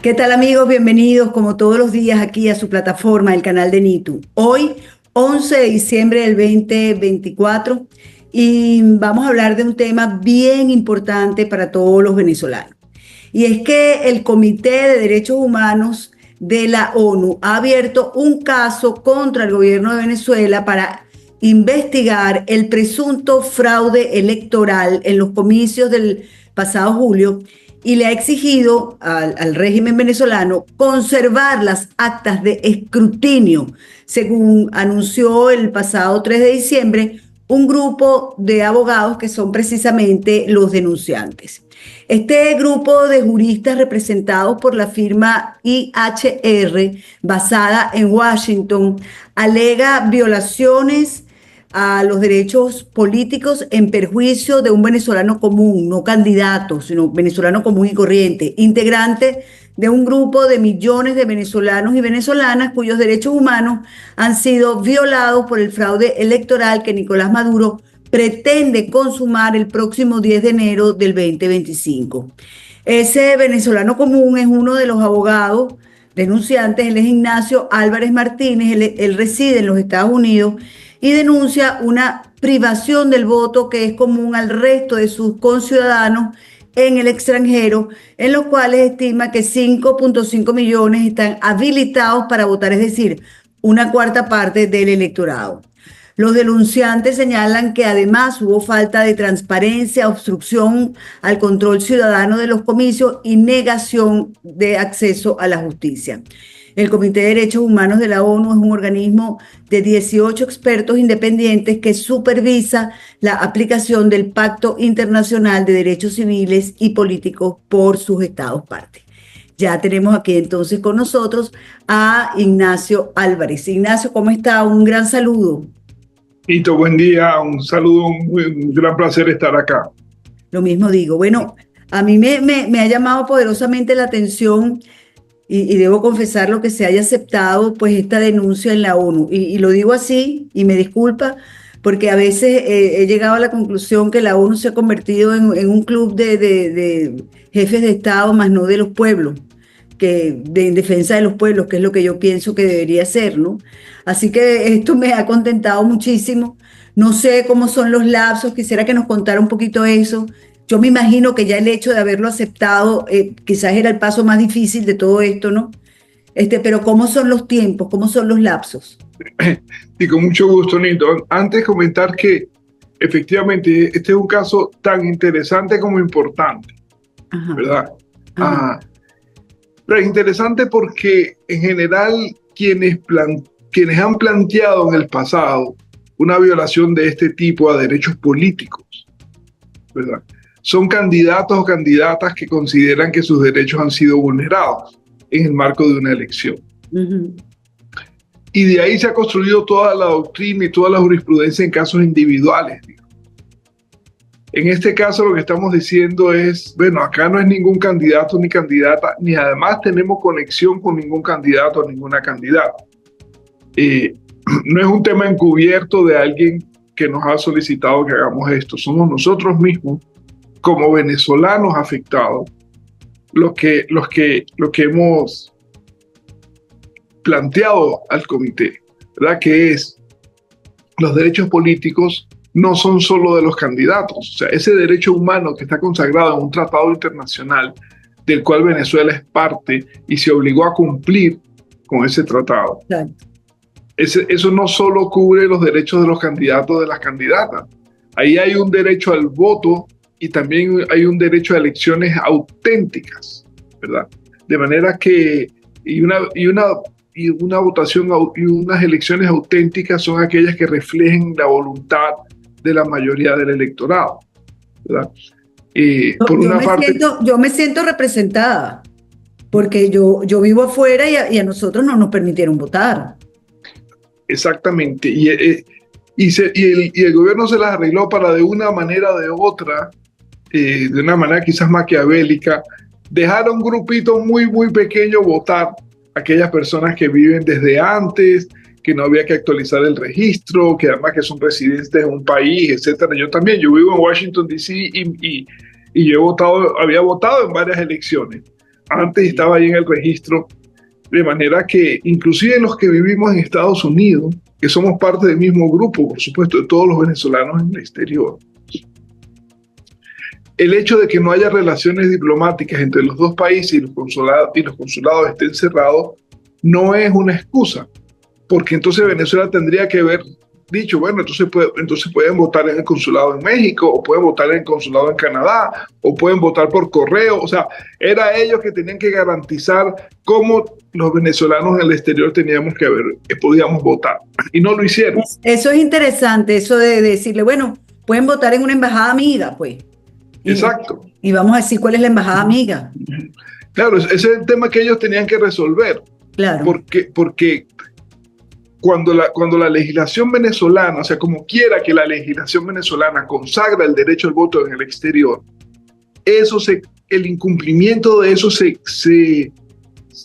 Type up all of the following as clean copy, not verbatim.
¿Qué tal amigos? Bienvenidos como todos los días aquí a su plataforma, el canal de Nitu. Hoy, 11 de diciembre del 2024, y vamos a hablar de un tema bien importante para todos los venezolanos. Y es que el Comité de Derechos Humanos de la ONU ha abierto un caso contra el gobierno de Venezuela para investigar el presunto fraude electoral en los comicios del pasado julio y le ha exigido al régimen venezolano conservar las actas de escrutinio, según anunció el pasado 3 de diciembre un grupo de abogados que son precisamente los denunciantes. Este grupo de juristas representados por la firma IHR, basada en Washington, alega violaciones a los derechos políticos en perjuicio de un venezolano común, no candidato, sino venezolano común y corriente, integrante de un grupo de millones de venezolanos y venezolanas cuyos derechos humanos han sido violados por el fraude electoral que Nicolás Maduro pretende consumar el próximo 10 de enero del 2025. Ese venezolano común es uno de los abogados denunciantes, él es Ignacio Álvarez Martínez, él reside en los Estados Unidos y denuncia una privación del voto que es común al resto de sus conciudadanos en el extranjero, en los cuales estima que 5.5 millones están habilitados para votar, es decir, una cuarta parte del electorado. Los denunciantes señalan que además hubo falta de transparencia, obstrucción al control ciudadano de los comicios y negación de acceso a la justicia. El Comité de Derechos Humanos de la ONU es un organismo de 18 expertos independientes que supervisa la aplicación del Pacto Internacional de Derechos Civiles y Políticos por sus estados partes. Ya tenemos aquí entonces con nosotros a Ignacio Álvarez. Ignacio, ¿cómo está? Un gran saludo. Hito, buen día, un saludo, un gran placer estar acá. Lo mismo digo. Bueno, a mí me ha llamado poderosamente la atención y debo confesar lo que se haya aceptado pues esta denuncia en la ONU. Y lo digo así y me disculpa porque a veces he llegado a la conclusión que la ONU se ha convertido en un club de jefes de Estado, más no de los pueblos, en defensa de los pueblos, que es lo que yo pienso que debería ser, ¿no? Así que esto me ha contentado muchísimo. No sé cómo son los lapsos, quisiera que nos contara un poquito eso. Yo me imagino que ya el hecho de haberlo aceptado quizás era el paso más difícil de todo esto, ¿no? Pero ¿cómo son los tiempos? ¿Cómo son los lapsos? Y con mucho gusto, Nito. Antes comentar que efectivamente este es un caso tan interesante como importante, Ajá, ¿verdad? ajá. Pero es interesante porque en general quienes han planteado en el pasado una violación de este tipo a derechos políticos, ¿verdad? Son candidatos o candidatas que consideran que sus derechos han sido vulnerados en el marco de una elección. Uh-huh. Y de ahí se ha construido toda la doctrina y toda la jurisprudencia en casos individuales. En este caso lo que estamos diciendo es, bueno, acá no es ningún candidato ni candidata, ni además tenemos conexión con ningún candidato o ninguna candidata. No es un tema encubierto de alguien que nos ha solicitado que hagamos esto, somos nosotros mismos como venezolanos afectados los que hemos planteado al comité, ¿verdad? Que es los derechos políticos no son solo de los candidatos, o sea, ese derecho humano que está consagrado en un tratado internacional del cual Venezuela es parte y se obligó a cumplir con ese tratado. Claro. Eso no solo cubre los derechos de los candidatos, de las candidatas. Ahí hay un derecho al voto y también hay un derecho a elecciones auténticas, ¿verdad? De manera que una votación y unas elecciones auténticas son aquellas que reflejen la voluntad de la mayoría del electorado, ¿verdad? Yo me siento representada porque yo vivo afuera y a nosotros no nos permitieron votar. Exactamente, y el gobierno se las arregló para de una manera o de otra, de una manera quizás maquiavélica, dejar a un grupito muy, muy pequeño votar, aquellas personas que viven desde antes, que no había que actualizar el registro, que además que son residentes de un país, etcétera. Yo vivo en Washington, D.C. y yo había votado en varias elecciones, antes estaba ahí en el registro, de manera que inclusive los que vivimos en Estados Unidos, que somos parte del mismo grupo, por supuesto, de todos los venezolanos en el exterior, el hecho de que no haya relaciones diplomáticas entre los dos países y los consulados estén cerrados, no es una excusa, porque entonces Venezuela tendría que haber dicho, bueno, entonces pueden votar en el consulado en México, o pueden votar en el consulado en Canadá, o pueden votar por correo. O sea, era ellos que tenían que garantizar cómo los venezolanos en el exterior podíamos votar, y no lo hicieron. Eso es interesante, eso de decirle, bueno, pueden votar en una embajada amiga, pues. Exacto. Y vamos a decir cuál es la embajada amiga. Claro, ese es el tema que ellos tenían que resolver. Claro. Porque cuando la legislación venezolana, o sea, como quiera que la legislación venezolana consagra el derecho al voto en el exterior, el incumplimiento de eso se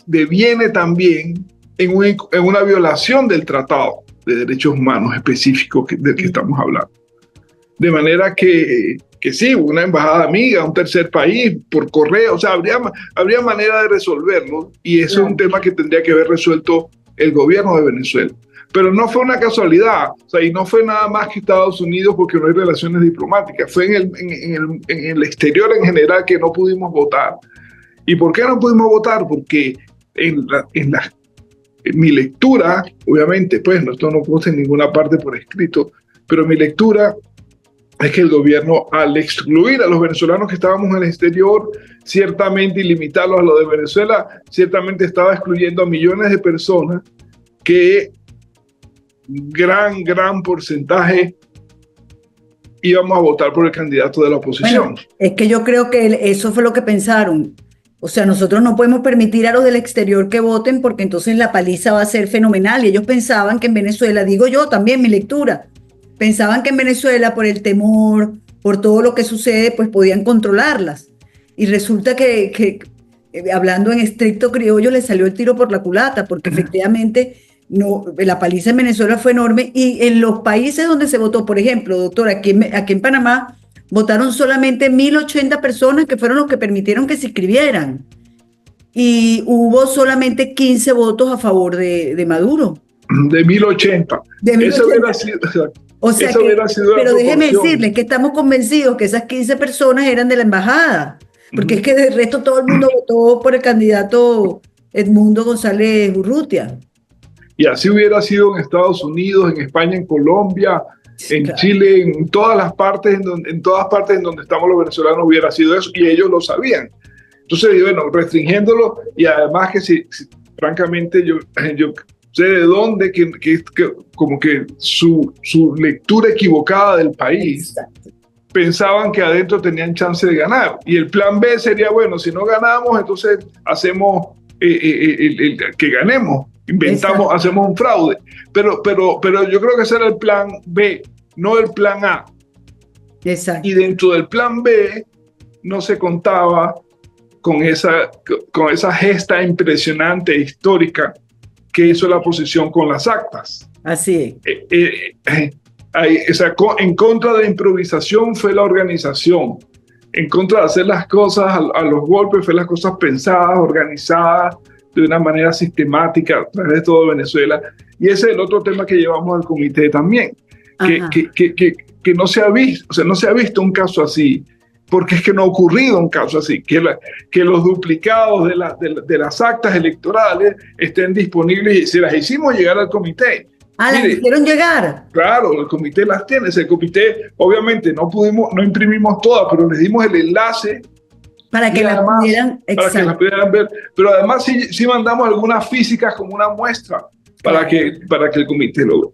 deviene también en una violación del Tratado de Derechos Humanos específico del que estamos hablando. De manera que sí, una embajada amiga, un tercer país, por correo, o sea, habría manera de resolverlo, y eso es un tema que tendría que haber resuelto el gobierno de Venezuela. Pero no fue una casualidad, o sea, y no fue nada más que Estados Unidos porque no hay relaciones diplomáticas, fue en el exterior en general que no pudimos votar. ¿Y por qué no pudimos votar? Porque en mi lectura, obviamente, pues esto no puse en ninguna parte por escrito, pero mi lectura es que el gobierno, al excluir a los venezolanos que estábamos en el exterior, ciertamente, y limitarlos a lo de Venezuela, ciertamente estaba excluyendo a millones de personas que gran porcentaje íbamos a votar por el candidato de la oposición. Bueno, es que yo creo que eso fue lo que pensaron. O sea, nosotros no podemos permitir a los del exterior que voten porque entonces la paliza va a ser fenomenal. Y ellos pensaban que en Venezuela, digo yo también, mi lectura, pensaban que en Venezuela, por el temor, por todo lo que sucede, pues podían controlarlas. Y resulta que hablando en estricto criollo, le salió el tiro por la culata, porque efectivamente no, la paliza en Venezuela fue enorme. Y en los países donde se votó, por ejemplo, doctor, aquí en Panamá, votaron solamente 1.080 personas, que fueron los que permitieron que se inscribieran. Y hubo solamente 15 votos a favor de Maduro. De 1.080. Eso hubiera sido... O sea pero déjeme decirles que estamos convencidos que esas 15 personas eran de la embajada, porque es que del resto todo el mundo votó por el candidato Edmundo González Urrutia. Y así hubiera sido en Estados Unidos, en España, en Colombia, en Chile, en todas las partes, en todas partes en donde estamos los venezolanos hubiera sido eso, y ellos lo sabían. Entonces, bueno, restringiéndolo, y además que francamente yo sé de dónde, como que su lectura equivocada del país. Exacto. Pensaban que adentro tenían chance de ganar. Y el plan B sería, bueno, si no ganamos, entonces hacemos que ganemos. Inventamos, exacto, hacemos un fraude. Pero yo creo que ese era el plan B, no el plan A. Exacto. Y dentro del plan B no se contaba con esa gesta impresionante, histórica, que hizo la oposición con las actas. Así es. En contra de la improvisación fue la organización. En contra de hacer las cosas a los golpes fue las cosas pensadas, organizadas de una manera sistemática a través de todo Venezuela. Y ese es el otro tema que llevamos al comité también. Que no se ha visto, o sea, no se ha visto un caso así, porque es que no ha ocurrido un caso así, que los duplicados de las actas electorales estén disponibles y se las hicimos llegar al comité. ¿Las hicieron llegar? Claro, el comité las tiene. El comité, obviamente, no imprimimos todas, pero les dimos el enlace para que las pudieran ver. Pero además sí mandamos algunas físicas como una muestra para que el comité lo vea.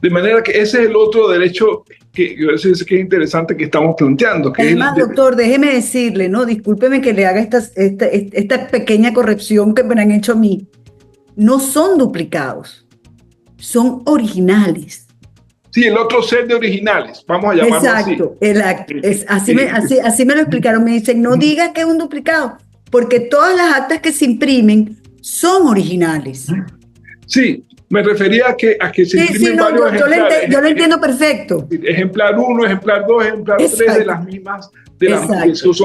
De manera que ese es el otro derecho que es interesante que estamos planteando. Que además, doctor, déjeme decirle, ¿no? Discúlpeme que le haga esta pequeña corrección que me han hecho a mí. No son duplicados, son originales. Sí, el otro set de originales, vamos a llamarlo así. Exacto. Así me lo explicaron. Me dicen, no digas que es un duplicado, porque todas las actas que se imprimen son originales. Sí, Me refería a que se imprimen no, varios ejemplares. yo lo entiendo perfecto. Ejemplar 1, ejemplar 2, ejemplar 3 de Exacto. las mismas, son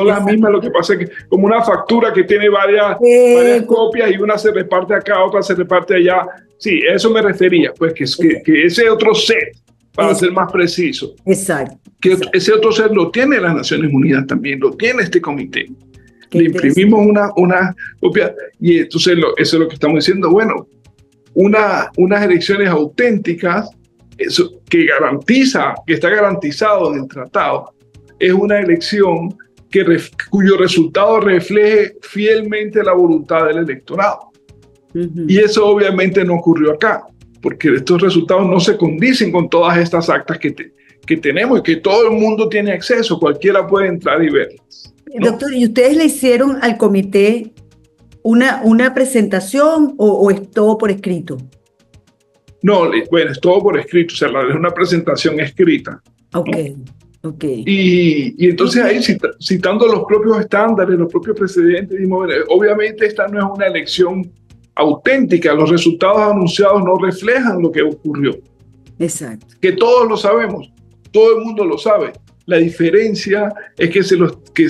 las Exacto. mismas, lo que pasa es que como una factura que tiene varias copias y una se reparte acá, otra se reparte allá. Sí, a eso me refería, pues que ese otro set, para ser más preciso, exacto. Ese otro set lo tiene las Naciones Unidas también, lo tiene este comité. Qué Le imprimimos una copia y entonces eso es lo que estamos diciendo. Bueno, unas elecciones auténticas, eso que está garantizado en el tratado, es una elección cuyo resultado refleje fielmente la voluntad del electorado. Y eso obviamente no ocurrió acá, porque estos resultados no se condicen con todas estas actas que tenemos y que todo el mundo tiene acceso, cualquiera puede entrar y verlas, ¿no? Doctor, ¿y ustedes le hicieron al comité una presentación o es todo por escrito? No, bueno, es todo por escrito, o sea, es una presentación escrita. Ok, ¿no? ok. Y entonces ahí citando los propios estándares, los propios precedentes, dijimos, obviamente esta no es una elección auténtica, los resultados anunciados no reflejan lo que ocurrió. Exacto. Que todos lo sabemos, todo el mundo lo sabe. La diferencia es que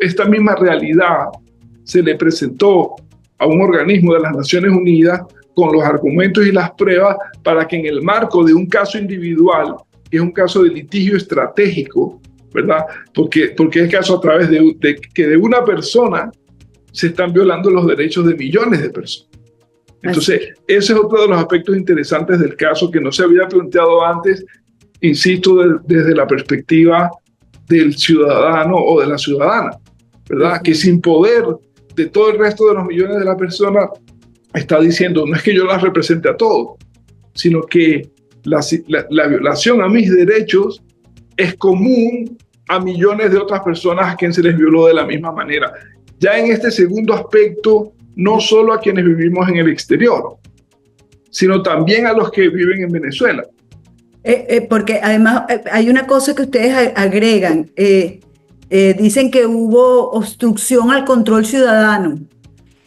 esta misma realidad se le presentó a un organismo de las Naciones Unidas con los argumentos y las pruebas para que en el marco de un caso individual, que es un caso de litigio estratégico, ¿verdad? Porque es caso a través de que de una persona se están violando los derechos de millones de personas. Entonces, ese es otro de los aspectos interesantes del caso que no se había planteado antes, insisto, desde la perspectiva del ciudadano o de la ciudadana, ¿verdad? Que sin poder de todo el resto de los millones de las personas está diciendo, no es que yo las represente a todos, sino que la violación a mis derechos es común a millones de otras personas a quien se les violó de la misma manera. Ya en este segundo aspecto, no solo a quienes vivimos en el exterior, sino también a los que viven en Venezuela. Porque además hay una cosa que ustedes agregan, dicen que hubo obstrucción al control ciudadano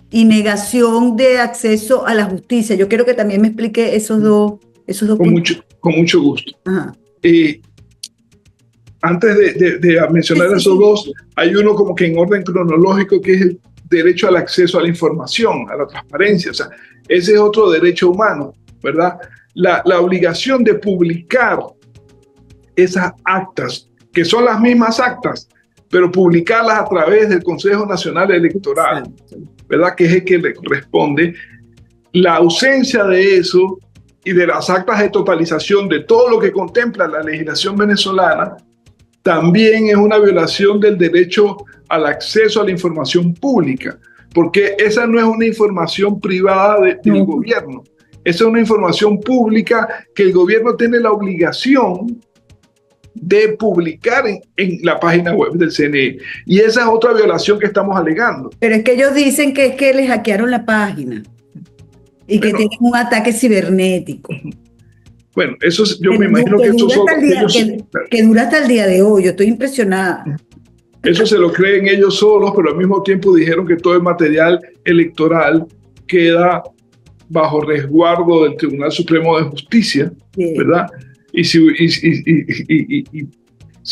y negación de acceso a la justicia. Yo quiero que también me explique esos dos puntos. Con mucho gusto. Ajá. Antes de mencionar esos dos, hay uno como que en orden cronológico, que es el derecho al acceso a la información, a la transparencia. O sea, ese es otro derecho humano, ¿verdad? La obligación de publicar esas actas, que son las mismas actas, pero publicarlas a través del Consejo Nacional Electoral, ¿verdad? Que es el que le corresponde. La ausencia de eso y de las actas de totalización de todo lo que contempla la legislación venezolana también es una violación del derecho al acceso a la información pública, porque esa no es una información privada del gobierno, esa es una información pública que el gobierno tiene la obligación de publicar en la página web del CNE. Y esa es otra violación que estamos alegando. Pero es que ellos dicen que es que les hackearon la página y que tienen un ataque cibernético. Bueno, eso yo me imagino que eso que dura hasta el día de hoy. Yo estoy impresionada. Eso se lo creen ellos solos, pero al mismo tiempo dijeron que todo el material electoral queda bajo resguardo del Tribunal Supremo de Justicia, ¿verdad? Y si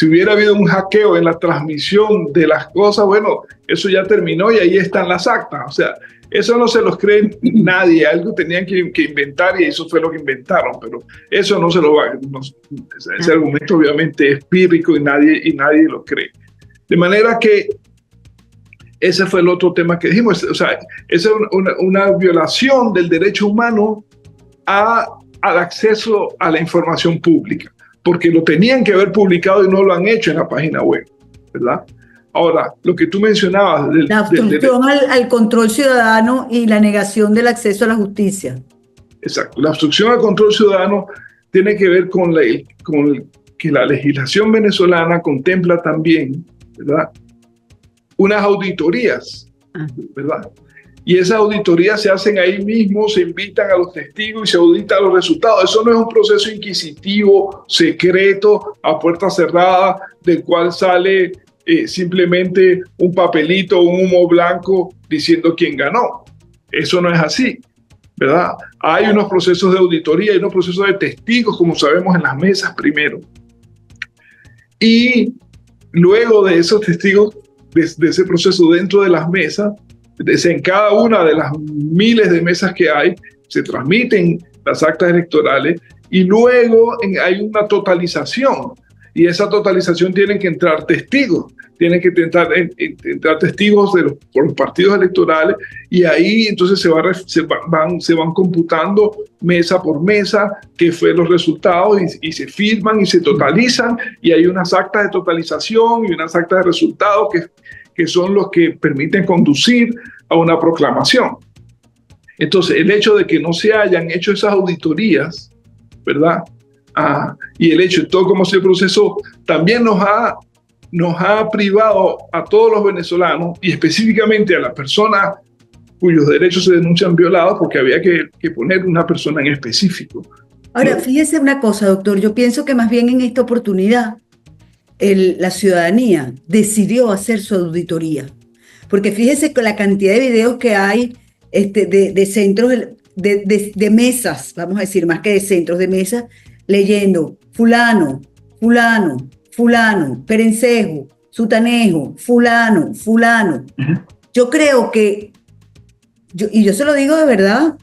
hubiera habido un hackeo en la transmisión de las cosas, bueno, eso ya terminó y ahí están las actas. O sea, eso no se los cree nadie, algo tenían que inventar y eso fue lo que inventaron, pero eso no se lo va, ese argumento obviamente es pírrico y nadie lo cree. De manera que ese fue el otro tema que dijimos, o sea, esa es una violación del derecho humano al acceso a la información pública, porque lo tenían que haber publicado y no lo han hecho en la página web, ¿verdad? Ahora, lo que tú mencionabas... La obstrucción al control ciudadano y la negación del acceso a la justicia. Exacto. La obstrucción al control ciudadano tiene que ver con que la legislación venezolana contempla también, ¿verdad?, unas auditorías, ¿verdad? Y esas auditorías se hacen ahí mismo, se invitan a los testigos y se auditan los resultados. Eso no es un proceso inquisitivo, secreto, a puerta cerrada, del cual sale simplemente un papelito o un humo blanco diciendo quién ganó. Eso no es así. ¿verdad? Hay unos procesos de auditoría, hay unos procesos de testigos, como sabemos, en las mesas primero. Y luego de esos testigos, de ese proceso dentro de las mesas, en cada una de las miles de mesas que hay, se transmiten las actas electorales y luego hay una totalización. Y esa totalización tienen que entrar testigos, tienen que entrar testigos por los partidos electorales, y ahí entonces se van computando mesa por mesa qué fue los resultados, y se firman y se totalizan, y hay unas actas de totalización y unas actas de resultados que son los que permiten conducir a una proclamación. Entonces, el hecho de que no se hayan hecho esas auditorías, ¿verdad? Y el hecho de todo cómo se procesó, también nos ha privado a todos los venezolanos, y específicamente a las personas cuyos derechos se denuncian violados, porque había que poner una persona en específico. Ahora, fíjese una cosa, doctor, yo pienso que más bien en esta oportunidad la ciudadanía decidió hacer su auditoría, porque fíjese con la cantidad de videos que hay de centros, de mesas, vamos a decir, más que de centros, de mesas, leyendo fulano, fulano, fulano, perencejo, sutanejo, fulano, fulano. Uh-huh. Yo creo que, y yo se lo digo de verdad,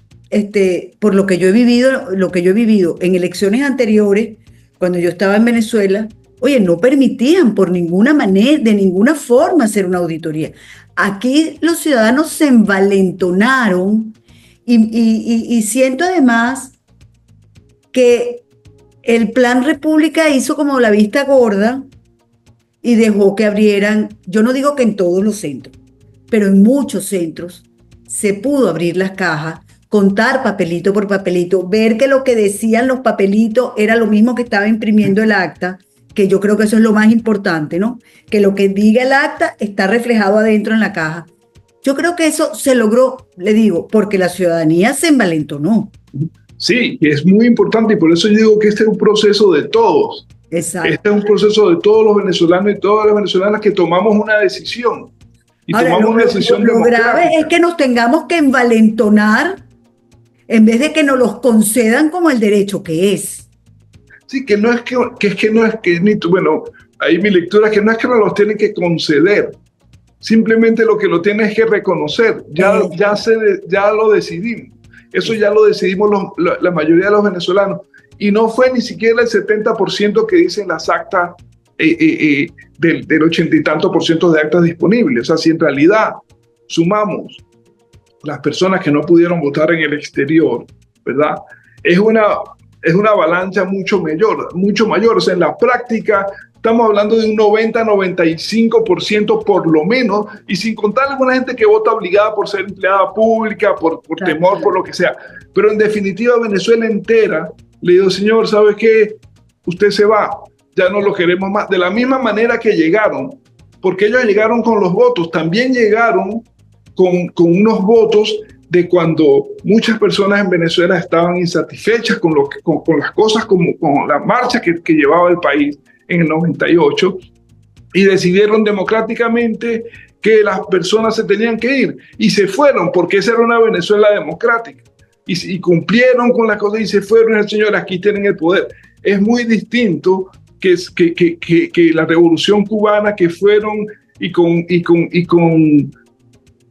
por lo que yo he vivido en elecciones anteriores, cuando yo estaba en Venezuela, oye, no permitían por ninguna manera, de ninguna forma hacer una auditoría. Aquí los ciudadanos se envalentonaron y siento además que el Plan República hizo como la vista gorda y dejó que abrieran, yo no digo que en todos los centros, pero en muchos centros se pudo abrir las cajas, contar papelito por papelito, ver que lo que decían los papelitos era lo mismo que estaba imprimiendo el acta, que yo creo que eso es lo más importante, ¿no? Que lo que diga el acta está reflejado adentro en la caja. Yo creo que eso se logró, le digo, porque la ciudadanía se envalentonó. Sí, es muy importante, y por eso yo digo que este es un proceso de todos. Exacto. Este es un proceso de todos los venezolanos y todas las venezolanas que tomamos una decisión. Y ahora, tomamos una decisión democrática. Lo grave es que nos tengamos que envalentonar en vez de que nos los concedan como el derecho que es. Sí, que no es que no es que, bueno, ahí mi lectura es que no es que nos los tienen que conceder, simplemente lo que lo tienen es que reconocer, ya lo decidimos, eso ya lo decidimos la mayoría de los venezolanos, y no fue ni siquiera el 70% que dicen las actas del 80 y tanto por ciento de actas disponibles. O sea, si en realidad sumamos las personas que no pudieron votar en el exterior, ¿verdad? Es una avalancha mucho mayor. O sea, en la práctica estamos hablando de un 90-95% por lo menos, y sin contar alguna gente que vota obligada por ser empleada pública, por temor, por lo que sea. Pero en definitiva, Venezuela entera le digo, señor, ¿sabe qué? Usted se va, ya no lo queremos más. De la misma manera que llegaron, porque ellos llegaron con los votos, también llegaron con unos votos de cuando muchas personas en Venezuela estaban insatisfechas con las cosas, con la marcha que llevaba el país en el 98, y decidieron democráticamente que las personas se tenían que ir, y se fueron, porque esa era una Venezuela democrática, y cumplieron con las cosas y se fueron. El señor, aquí tienen el poder. Es muy distinto que la revolución cubana, que fueron y con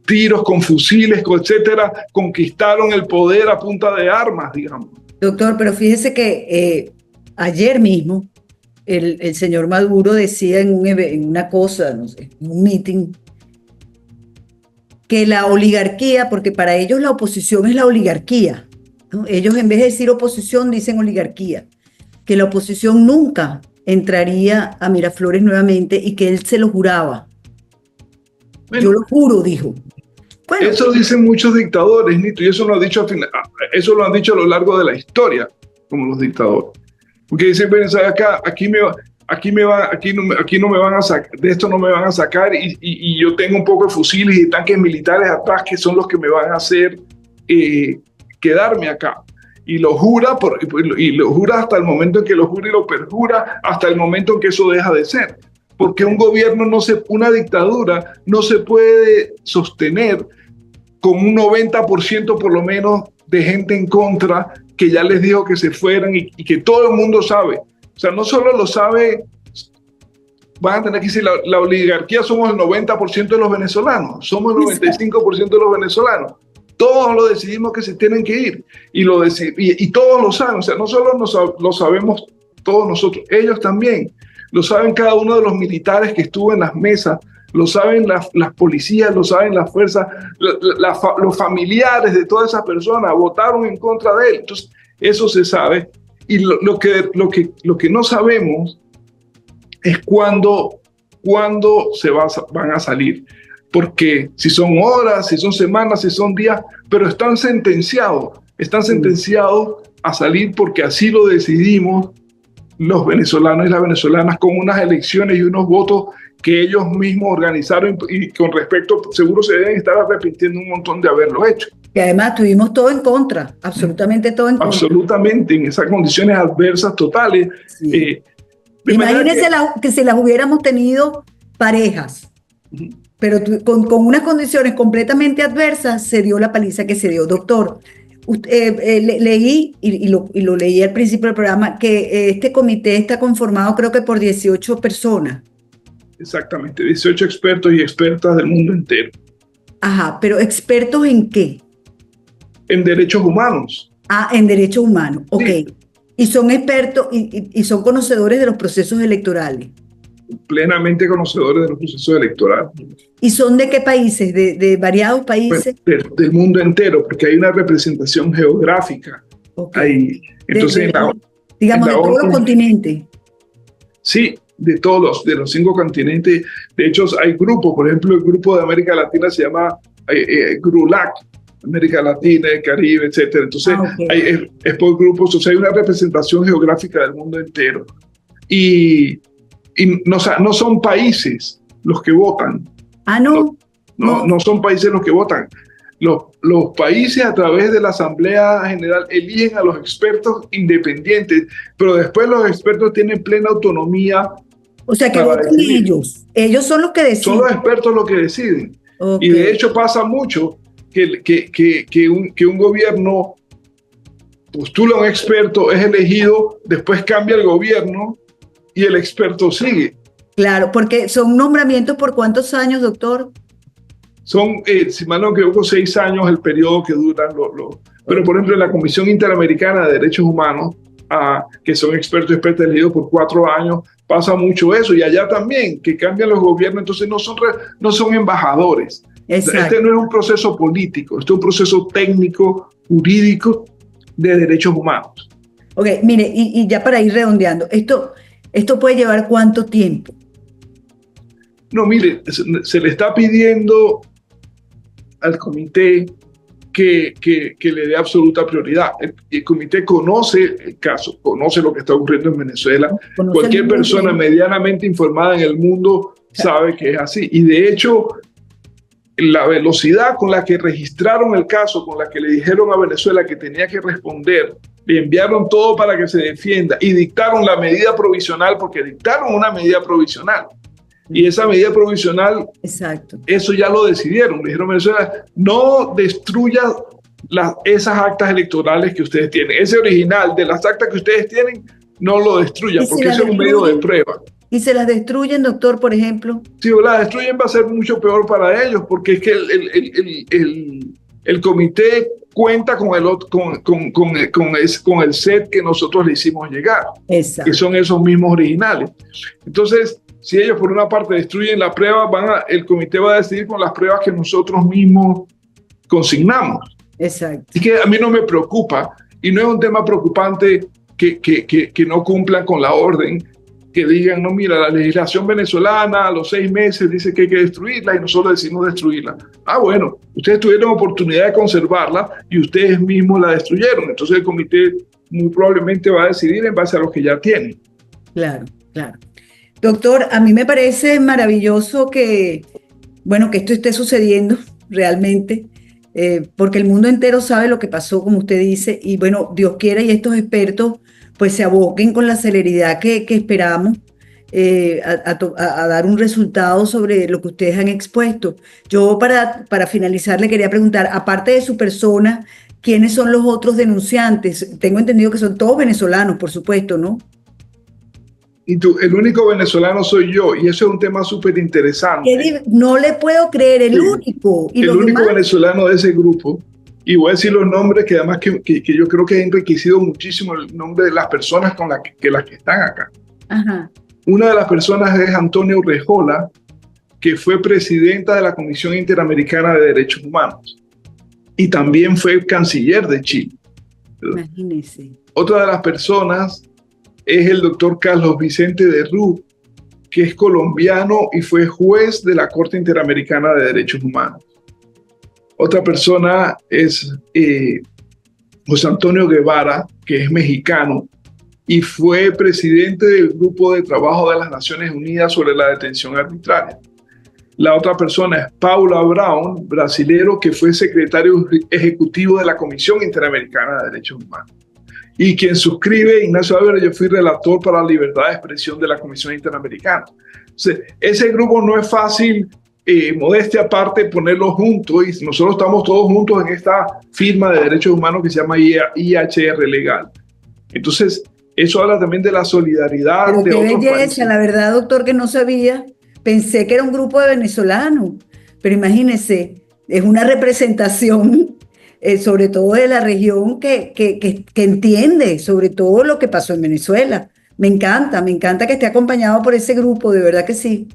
tiros, con fusiles, etcétera, conquistaron el poder a punta de armas, digamos. Doctor, pero fíjese que ayer mismo el señor Maduro decía en una cosa, no sé, en un meeting, que la oligarquía, porque para ellos la oposición es la oligarquía, ¿no? Ellos en vez de decir oposición dicen oligarquía, que la oposición nunca entraría a Miraflores nuevamente y que él se lo juraba. Bueno, yo lo juro, dijo. Bueno, eso dicen muchos dictadores, Nito, y eso lo han dicho a lo largo de la historia, como los dictadores. Porque dicen, bueno, aquí no me van a sacar, de esto no me van a sacar, y yo tengo un poco de fusiles y tanques militares atrás que son los que me van a hacer quedarme acá. Y lo jura, y lo jura hasta el momento en que lo jura, y lo perjura hasta el momento en que eso deja de ser. Porque un gobierno, una dictadura no se puede sostener con un 90% por lo menos de gente en contra que ya les dijo que se fueran y que todo el mundo sabe. O sea, no solo lo sabe, van a tener que decir, la oligarquía somos el 90% de los venezolanos, somos el 95% de los venezolanos. Todos lo decidimos que se tienen que ir y todos lo saben. O sea, no solo lo sabemos todos nosotros, ellos también. Lo saben cada uno de los militares que estuvo en las mesas, lo saben las policías, lo saben las fuerzas, los familiares de todas esas personas votaron en contra de él. Entonces, eso se sabe. Y lo que no sabemos es cuándo van a salir. Porque si son horas, si son semanas, si son días, pero están sentenciados a salir porque así lo decidimos los venezolanos y las venezolanas con unas elecciones y unos votos que ellos mismos organizaron y con respecto, seguro se deben estar arrepintiendo un montón de haberlo hecho. Y además tuvimos todo en contra, absolutamente todo en contra. Absolutamente, en esas condiciones adversas totales. Sí. Imagínense que si las hubiéramos tenido parejas, pero con unas condiciones completamente adversas, se dio la paliza que se dio. Doctor, leí, y lo leí al principio del programa, que este comité está conformado creo que por 18 personas. Exactamente, 18 expertos y expertas del mundo entero. Ajá, pero ¿expertos en qué? En derechos humanos. Ah, en derechos humanos, ok. Sí. Y son expertos y son conocedores de los procesos electorales. Plenamente conocedores de los procesos electorales. ¿Y son de qué países? ¿De variados países? Del mundo entero, porque hay una representación geográfica. Okay. Entonces, digamos, de todos los continentes. Sí, de los 5 continentes. De hecho, hay grupos, por ejemplo, el grupo de América Latina se llama GRULAC, América Latina, el Caribe, etc. Entonces, es por grupos, o sea, hay una representación geográfica del mundo entero. Y no son países los que votan. Ah, no. No son países los que votan. Los países a través de la Asamblea General eligen a los expertos independientes, pero después los expertos tienen plena autonomía. O sea que votan ellos. Ellos son los que deciden. Son los expertos los que deciden. Okay. Y de hecho pasa mucho que un gobierno postula a un experto, es elegido, después cambia el gobierno y el experto sigue. Claro, porque son nombramientos por ¿cuántos años, doctor? Son, si mal no me equivoco, 6 años el periodo que duran Pero, por ejemplo, en la Comisión Interamericana de Derechos Humanos, que son expertos elegidos por 4 años, pasa mucho eso. Y allá también, que cambian los gobiernos, entonces no son embajadores. Exacto. Este no es un proceso político, este es un proceso técnico, jurídico de derechos humanos. Ok, mire, y ya para ir redondeando, ¿esto puede llevar cuánto tiempo? No, mire, se le está pidiendo al comité que le dé absoluta prioridad. El comité conoce el caso, conoce lo que está ocurriendo en Venezuela. Cualquier persona medianamente informada en el mundo sabe que es así. Y de hecho, la velocidad con la que registraron el caso, con la que le dijeron a Venezuela que tenía que responder, le enviaron todo para que se defienda y dictaron la medida provisional, porque dictaron una medida provisional. Y esa medida provisional, exacto, eso ya lo decidieron. Le dijeron a Venezuela, no destruya esas actas electorales que ustedes tienen. Ese original de las actas que ustedes tienen, no lo destruyan, porque ese es un medio de prueba. ¿Y se las destruyen, doctor, por ejemplo? Si las destruyen va a ser mucho peor para ellos, porque es que el comité cuenta con el set que nosotros le hicimos llegar, exacto, que son esos mismos originales. Entonces, si ellos por una parte destruyen la prueba, el comité va a decidir con las pruebas que nosotros mismos consignamos. Exacto. Y que a mí no me preocupa, y no es un tema preocupante que no cumplan con la orden, que digan, no, mira, la legislación venezolana a los 6 meses dice que hay que destruirla y nosotros decimos destruirla. Ah, bueno, ustedes tuvieron oportunidad de conservarla y ustedes mismos la destruyeron. Entonces el comité muy probablemente va a decidir en base a lo que ya tienen. Claro, claro. Doctor, a mí me parece maravilloso que esto esté sucediendo realmente, porque el mundo entero sabe lo que pasó, como usted dice, y bueno, Dios quiera y estos expertos pues se aboquen con la celeridad que esperamos a dar un resultado sobre lo que ustedes han expuesto. Yo para finalizar le quería preguntar, aparte de su persona, quiénes son los otros denunciantes. Tengo entendido que son todos venezolanos, por supuesto, ¿no? Y tú, el único venezolano soy yo, y eso es un tema súper interesante. No le puedo creer, el único. ¿Y el los único demás? venezolano de ese grupo. Y voy a decir los nombres que además que yo creo que ha enriquecido muchísimo el nombre de las personas con las que están acá. Ajá. Una de las personas es Antonio Urrejola, que fue presidenta de la Comisión Interamericana de Derechos Humanos y también fue canciller de Chile. Imagínese. Otra de las personas es el doctor Carlos Vicente de Rú, que es colombiano y fue juez de la Corte Interamericana de Derechos Humanos. Otra persona es José Antonio Guevara, que es mexicano y fue presidente del Grupo de Trabajo de las Naciones Unidas sobre la Detención Arbitraria. La otra persona es Paula Brown, brasilero, que fue secretario ejecutivo de la Comisión Interamericana de Derechos Humanos. Y quien suscribe, Ignacio Álvarez, yo fui relator para la libertad de expresión de la Comisión Interamericana. Entonces, ese grupo no es fácil, modestia aparte, ponerlo juntos, y nosotros estamos todos juntos en esta firma de derechos humanos que se llama IHR Legal. Entonces, eso habla también de la solidaridad. Pero de qué otros belleza, países. la verdad, doctor, que no sabía. Pensé que era un grupo de venezolanos, pero imagínese, es una representación, sobre todo de la región, que entiende sobre todo lo que pasó en Venezuela. Me encanta que esté acompañado por ese grupo, de verdad que sí.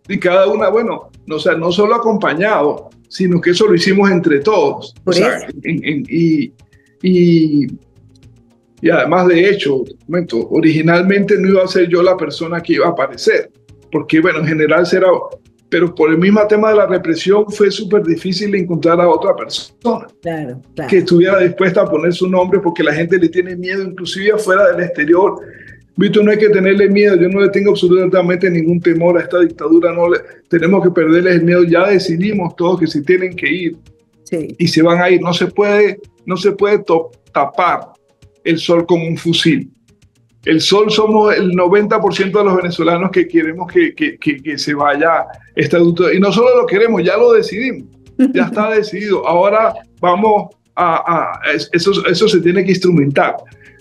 Y cada una, bueno, no, o sea, no solo acompañado, sino que eso lo hicimos entre todos. Por o sea, eso. Y además, de hecho, momento, originalmente no iba a ser yo la persona que iba a aparecer, porque, bueno, en general será, pero por el mismo tema de la represión fue súper difícil encontrar a otra persona Claro, claro. que estuviera dispuesta a poner su nombre, porque la gente le tiene miedo, inclusive afuera del exterior. Vito, no hay que tenerle miedo, yo no le tengo absolutamente ningún temor a esta dictadura, tenemos que perderles el miedo, ya decidimos todos que se tienen que ir, Sí. y se van a ir, no se puede tapar el sol con un fusil. El sol somos el 90% de los venezolanos que queremos que se vaya esta dictadura, y no solo lo queremos, ya lo decidimos, ya está decidido, ahora vamos eso se tiene que instrumentar.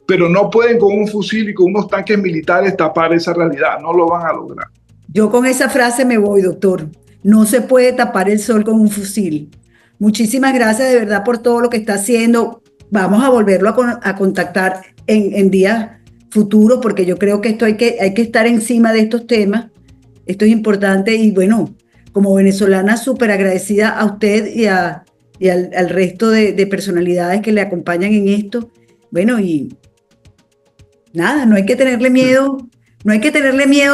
Pero no pueden con un fusil y con unos tanques militares tapar esa realidad, no lo van a lograr. Yo con esa frase me voy, doctor. No se puede tapar el sol con un fusil. Muchísimas gracias de verdad por todo lo que está haciendo. Vamos a volverlo a contactar en días futuros, porque yo creo que hay que estar encima de estos temas. Esto es importante y bueno, como venezolana súper agradecida a usted y al resto de personalidades que le acompañan en esto. Bueno, y nada, no hay que tenerle miedo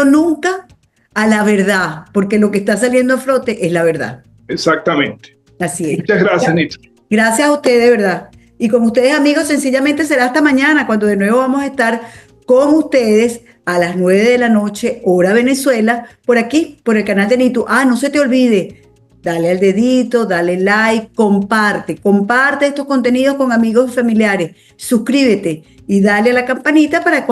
nunca a la verdad, porque lo que está saliendo a flote es la verdad. Exactamente. Así es. Muchas gracias, Nito. Gracias a ustedes, de verdad. Y con ustedes, amigos, sencillamente será hasta mañana, cuando de nuevo vamos a estar con ustedes a las 9 de la noche, hora Venezuela, por aquí, por el canal de Nitu. No se te olvide, dale al dedito, dale like, comparte estos contenidos con amigos y familiares, suscríbete y dale a la campanita para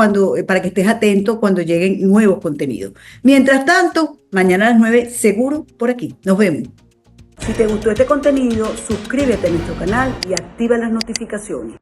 que estés atento cuando lleguen nuevos contenidos. Mientras tanto, mañana a las 9 seguro por aquí. Nos vemos. Si te gustó este contenido, suscríbete a nuestro canal y activa las notificaciones.